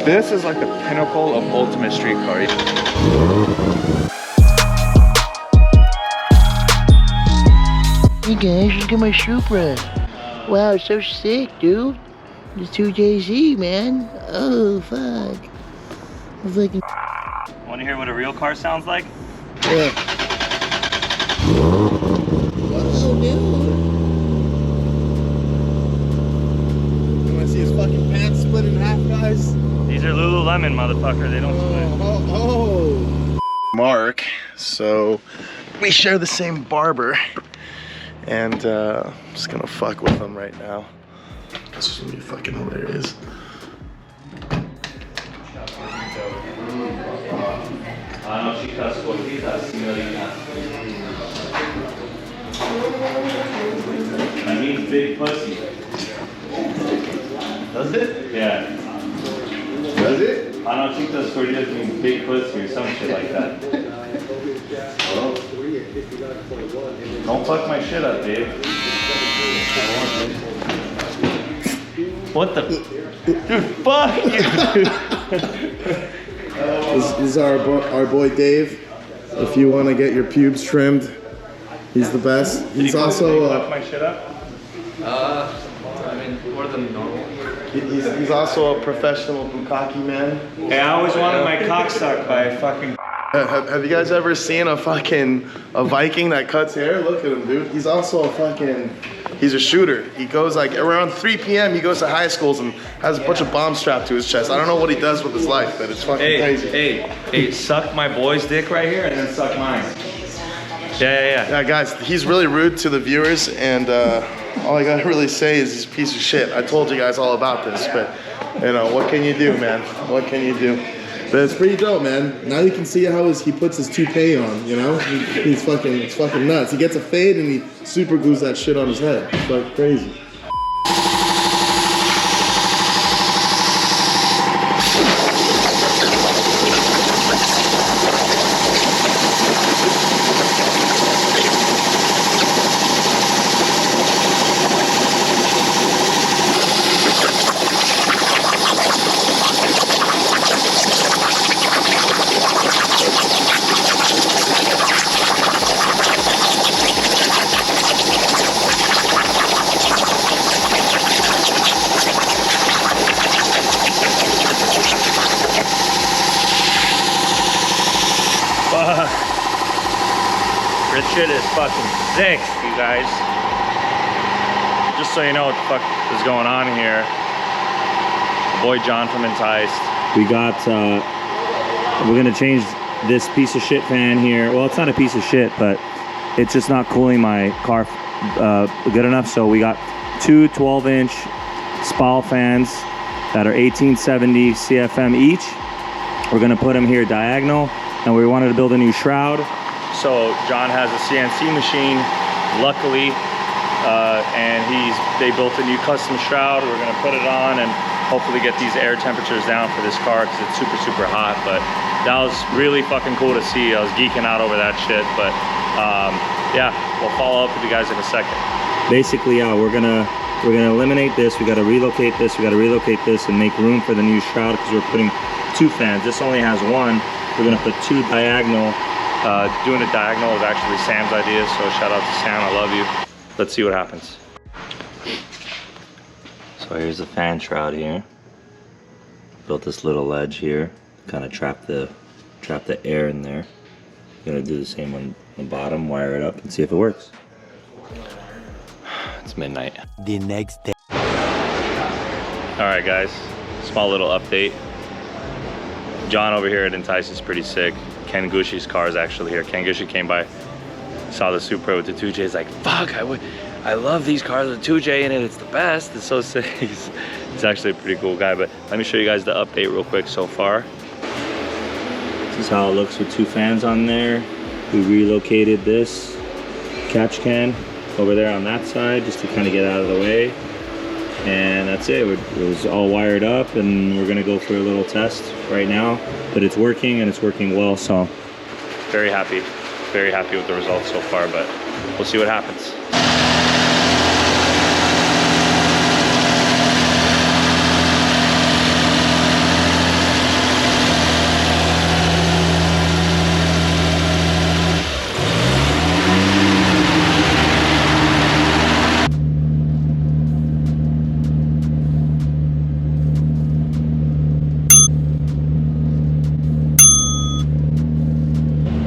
This is like the pinnacle of ultimate street car. Hey guys, look at my Supra. Wow, it's so sick, dude. The 2JZ, man. Oh, fuck. It's like... Want to hear what a real car sounds like? Yeah. Whoa, dude. You wanna see his fucking pants split in half, guys? These are Lululemon, motherfucker. They don't split. Oh. Mark, so we share the same barber, and I'm just gonna fuck with him right now. This is gonna be fucking hilarious. That means big pussy. Does it? Yeah. Does it? Anochitas corridas means big pussy or some shit like that. Oh. Don't fuck my shit up, Dave. What the? Dude, fuck you. This is our boy Dave. If you want to get your pubes trimmed, he's the best. He's also fuck my shit up. I mean, more than normal. he's also a professional bukkake man. Hey, I always wanted my cock sucked by a fucking. Have you guys ever seen a Viking that cuts hair? Look at him, dude. He's also he's a shooter. He goes like around 3 p.m. he goes to high schools and has a bunch of bombs strapped to his chest. I don't know what he does with his life, but it's fucking crazy. Hey, suck my boy's dick right here and then suck mine. Yeah. Yeah, guys, he's really rude to the viewers, and all I gotta really say is he's a piece of shit. I told you guys all about this, but you know, what can you do, man? What can you do? But it's pretty dope, man. Now you can see how he puts his toupee on, you know? It's fucking nuts. He gets a fade and he super glues that shit on his head. It's like crazy. This shit is fucking sick, you guys. Just so you know what the fuck is going on here. Boy John from Enticed. We got, we're gonna change this piece of shit fan here. Well, it's not a piece of shit, but it's just not cooling my car good enough. So we got two 12-inch SPAL fans that are 1870 CFM each. We're gonna put them here diagonal, and we wanted to build a new shroud. So John has a CNC machine, luckily, and they built a new custom shroud. We're gonna put it on and hopefully get these air temperatures down for this car because it's super, super hot. But that was really fucking cool to see. I was geeking out over that shit. But yeah, we'll follow up with you guys in a second. Basically, yeah, we're gonna eliminate this. We gotta relocate this. We gotta relocate this and make room for the new shroud because we're putting two fans. This only has one. We're gonna put two diagonal. Doing it diagonal was actually Sam's idea, so shout out to Sam, I love you. Let's see what happens. So here's the fan shroud here. Built this little ledge here, kind of trap the air in there. Gonna do the same on the bottom, wire it up and see if it works. It's midnight. The next day. All right, guys, small little update. John over here at Entice is pretty sick. Ken Gushi's car is actually here. Ken Gushi came by, saw the Supra with the 2J. He's like, fuck, I love these cars with 2J in it. It's the best. It's so sick. He's actually a pretty cool guy. But let me show you guys the update real quick so far. This is how it looks with two fans on there. We relocated this catch can over there on that side just to kind of get out of the way. And that's it. It was all wired up, and we're gonna go for a little test right now. But it's working, and it's working well, so very happy with the results so far, but we'll see what happens.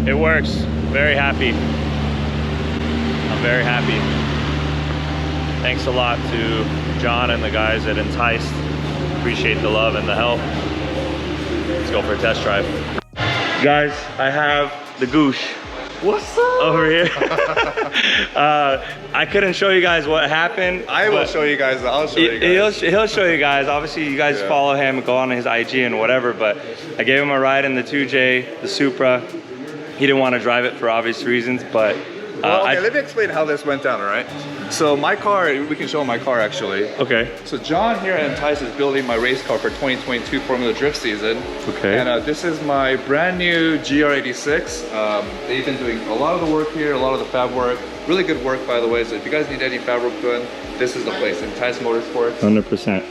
It works. Very happy. I'm very happy. Thanks a lot to John and the guys at Enticed. Appreciate the love and the help. Let's go for a test drive. Guys, I have the Gush. What's up? Over here. I couldn't show you guys what happened. I will show you guys. I'll show you guys. He'll show you guys. Obviously, you guys follow him, go on his IG and whatever, but I gave him a ride in the 2J, the Supra. He didn't want to drive it for obvious reasons, but... well, okay, let me explain how this went down, all right? So my car, we can show my car actually. Okay. So John here at Enticed is building my race car for 2022 Formula Drift season. Okay. And this is my brand new GR86. They've been doing a lot of the work here, a lot of the fab work. Really good work, by the way. So if you guys need any fab work done, this is the place, Enticed Motorsports. 100%.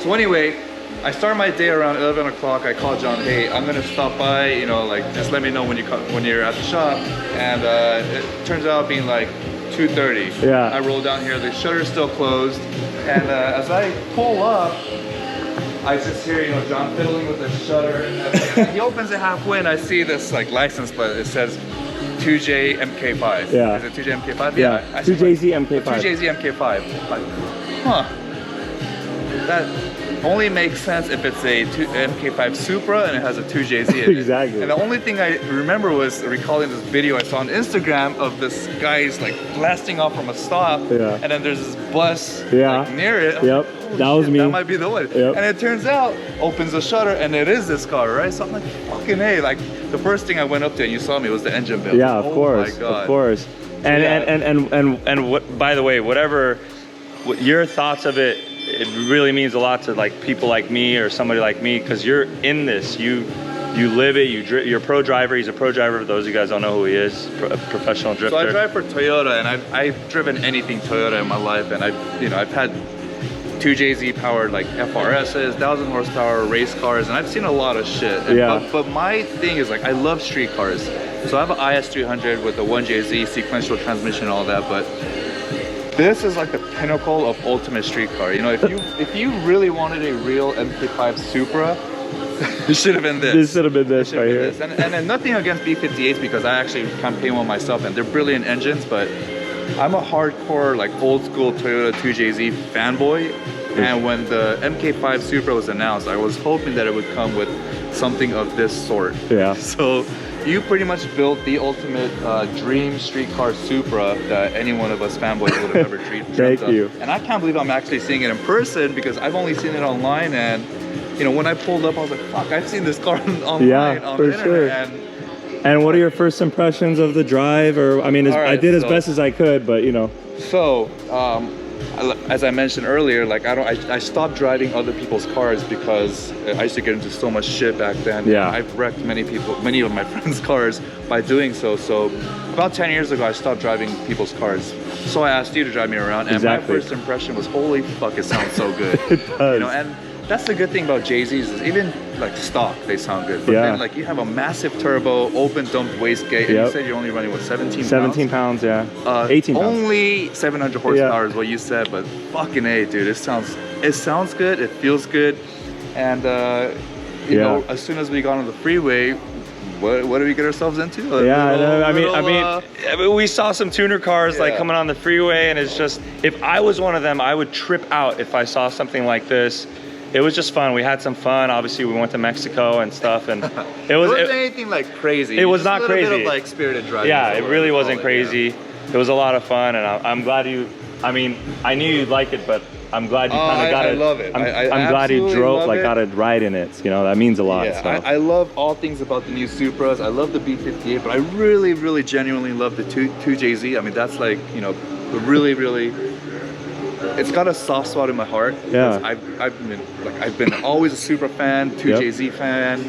So anyway, I start my day around 11 o'clock. I call John, hey, I'm gonna stop by, you know, like just let me know when you're at the shop. And it turns out being like 2:30. Yeah. I roll down here, the shutter's still closed. And as I pull up, I just hear, you know, John fiddling with the shutter. And he opens it halfway and I see this like license plate. It says 2J MK5. Yeah. Is it 2J MK5? Yeah. 2JZ MK5. 2JZ MK5. Like, huh. That only makes sense if it's a MK5 Supra and it has a 2JZ in it. Exactly. And the only thing I remember was recalling this video I saw on Instagram of this guy's like blasting off from a stop, Yeah. and then there's this bus Yeah. like, near it. Yep. That was me. That might be the one. Yep. And it turns out, opens the shutter and it is this car, right? So I'm like, fucking hey, like the first thing I went up to and you saw me was the engine bill. Yeah, of course. My God. Of course. And what, by the way, what your thoughts of it, it really means a lot to like people like me or somebody like me, because you're in this, you live it, you're a pro driver. He's a pro driver. For those of you guys don't know who he is, a professional drifter. So I drive for Toyota, and I've driven anything Toyota in my life, and I've had 2JZ powered like FRSs, 1,000 horsepower race cars, and I've seen a lot of shit. Yeah. But my thing is like I love street cars. So I have an IS300 with a 1JZ sequential transmission and all that, but this is like the pinnacle of ultimate street car. You know, if you really wanted a real MK5 Supra, it should have been this. This should have been this right here. This. And then nothing against B58s, because I actually campaign one myself and they're brilliant engines, but I'm a hardcore like old school Toyota 2JZ fanboy. And when the MK5 Supra was announced, I was hoping that it would come with something of this sort. Yeah. So you pretty much built the ultimate dream street car Supra that any one of us fanboys would have ever dreamed Thank of. you. And I can't believe I'm actually seeing it in person, because I've only seen it online, and you know, when I pulled up I was like, fuck, I've seen this car online on the internet. And what are your first impressions of the drive? Or I mean, I did as best as I could, but you know. So, as I mentioned earlier, like I stopped driving other people's cars because I used to get into so much shit back then. Yeah. I've wrecked many of my friends' cars by doing so. So about 10 years ago, I stopped driving people's cars. So I asked you to drive me around, and Exactly. my first impression was, holy fuck, it sounds so good. It does. You know, and that's the good thing about JZs, is even like stock, they sound good. But then like you have a massive turbo, open dumped wastegate, and you said you're only running what, 17 pounds, yeah. 18 pounds. Only 700 horsepower is what you said, but fucking A, dude, it sounds good, it feels good. And you know, as soon as we got on the freeway, what do we get ourselves into? I mean, we saw some tuner cars like coming on the freeway, and it's just, if I was one of them, I would trip out if I saw something like this. It was just fun. We had some fun. Obviously, we went to Mexico and stuff, and it wasn't anything like crazy. It was not crazy. A bit of like spirited driving. Yeah, it really wasn't crazy. It was a lot of fun, and I'm glad you. I mean, I knew you'd like it, but I'm glad you kind of got it. I love it. I'm glad you got a ride in it. You know, that means a lot. Yeah, so. I love all things about the new Supras. I love the B58, but I really, really, genuinely love the 2JZ. I mean, that's like, you know, really. It's got a soft spot in my heart. Yeah. I've been always a Supra fan, 2JZ fan.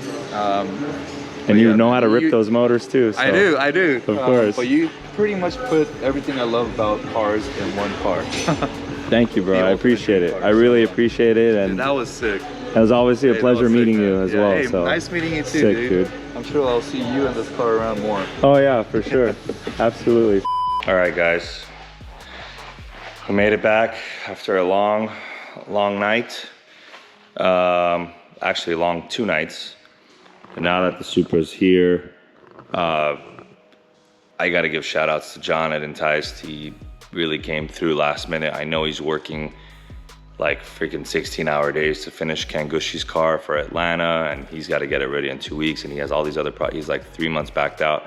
And you know how to rip those motors too. So. I do. Of course. But you pretty much put everything I love about cars in one car. Thank you, bro. I appreciate it. I really appreciate it. And dude, that was sick. It was obviously a pleasure meeting you as well. Hey, so nice meeting you too, sick, dude. I'm sure I'll see you in this car around more. Oh yeah, for sure. Absolutely. All right, guys. We made it back after a long night. Actually, long 2 nights. But now that the Supra's here, I got to give shout outs to John at Enticed. He really came through last minute. I know he's working like freaking 16-hour days to finish Ken Gushi's car for Atlanta, and he's got to get it ready in 2 weeks, and he has all these other he's like 3 months backed out.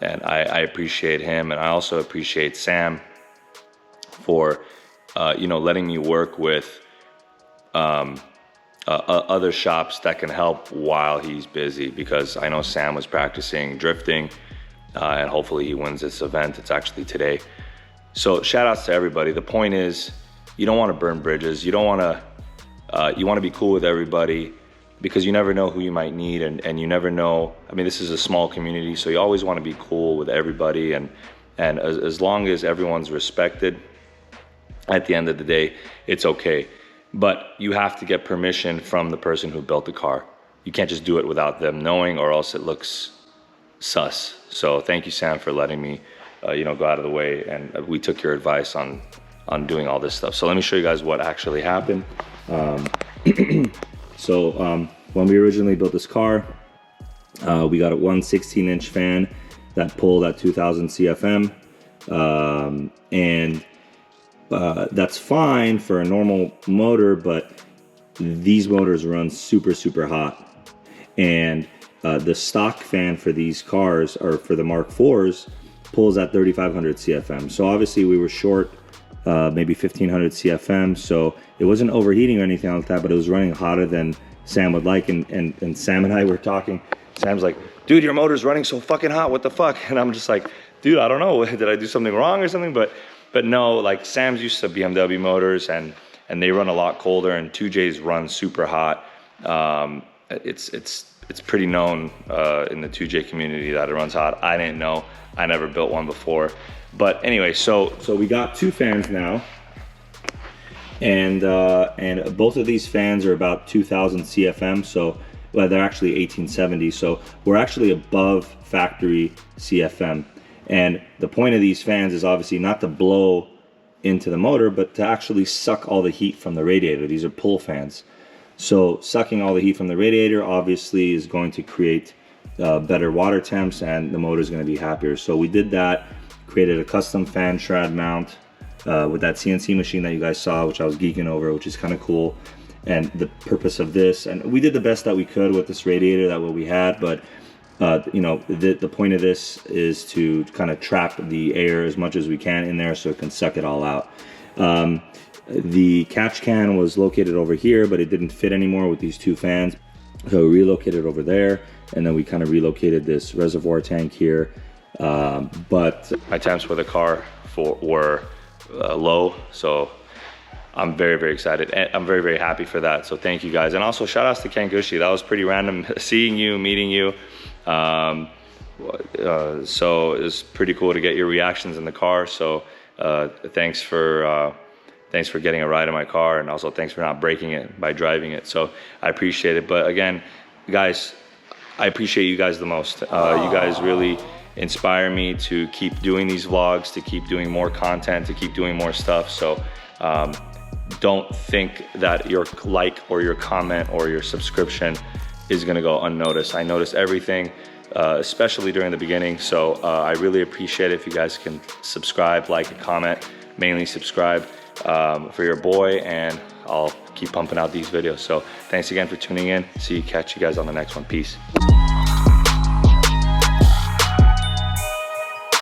And I appreciate him, and I also appreciate Sam for you know, letting me work with other shops that can help while he's busy, because I know Sam was practicing drifting, and hopefully he wins this event. It's actually today. So shout outs to everybody. The point is, you don't want to burn bridges. You don't want to, you want to be cool with everybody, because you never know who you might need, and you never know. I mean, this is a small community, so you always want to be cool with everybody, and as long as everyone's respected, at the end of the day, it's okay. But you have to get permission from the person who built the car. You can't just do it without them knowing, or else it looks sus. So thank you, Sam, for letting me, you know, go out of the way, and we took your advice on doing all this stuff. So let me show you guys what actually happened. When we originally built this car, we got a 16-inch fan that pulled at 2000 CFM, and that's fine for a normal motor, but these motors run super hot, and the stock fan for these cars, or for the Mark IVs, pulls at 3500 CFM. So obviously we were short maybe 1500 CFM, so it wasn't overheating or anything like that, but it was running hotter than Sam would like. And Sam and I were talking. Sam's like, dude, your motor's running so fucking hot, what the fuck? And I'm just like, dude, I don't know, did I do something wrong or something? But no, like, Sam's used to BMW motors, and they run a lot colder, and 2Js run super hot. It's pretty known in the 2J community that it runs hot. I didn't know. I never built one before. But anyway, so we got two fans now, and both of these fans are about 2000 CFM. So, well, they're actually 1870. So we're actually above factory CFM. And the point of these fans is obviously not to blow into the motor, but to actually suck all the heat from the radiator. These are pull fans. So sucking all the heat from the radiator obviously is going to create better water temps, and the motor is going to be happier. So we did that, created a custom fan shroud mount with that CNC machine that you guys saw, which I was geeking over, which is kind of cool. And the purpose of this, and we did the best that we could with this radiator, that what we had, but you know, the point of this is to kind of trap the air as much as we can in there so it can suck it all out. The catch can was located over here, but it didn't fit anymore with these two fans. So we relocated over there, and then we kind of relocated this reservoir tank here. But my temps for the car were low, so I'm very excited, and I'm very happy for that. So thank you guys, and also shout outs to Ken Gushi. That was pretty random, seeing you, meeting you. So it was pretty cool to get your reactions in the car. So thanks for getting a ride in my car, and also thanks for not breaking it by driving it. So I appreciate it. But again, guys, I appreciate you guys the most. You guys really inspire me to keep doing these vlogs, to keep doing more content, to keep doing more stuff. So don't think that your like or your comment or your subscription is gonna go unnoticed. I notice everything, especially during the beginning. So I really appreciate it if you guys can subscribe, like, and comment. Mainly subscribe for your boy, and I'll keep pumping out these videos. So thanks again for tuning in. Catch you guys on the next one. Peace.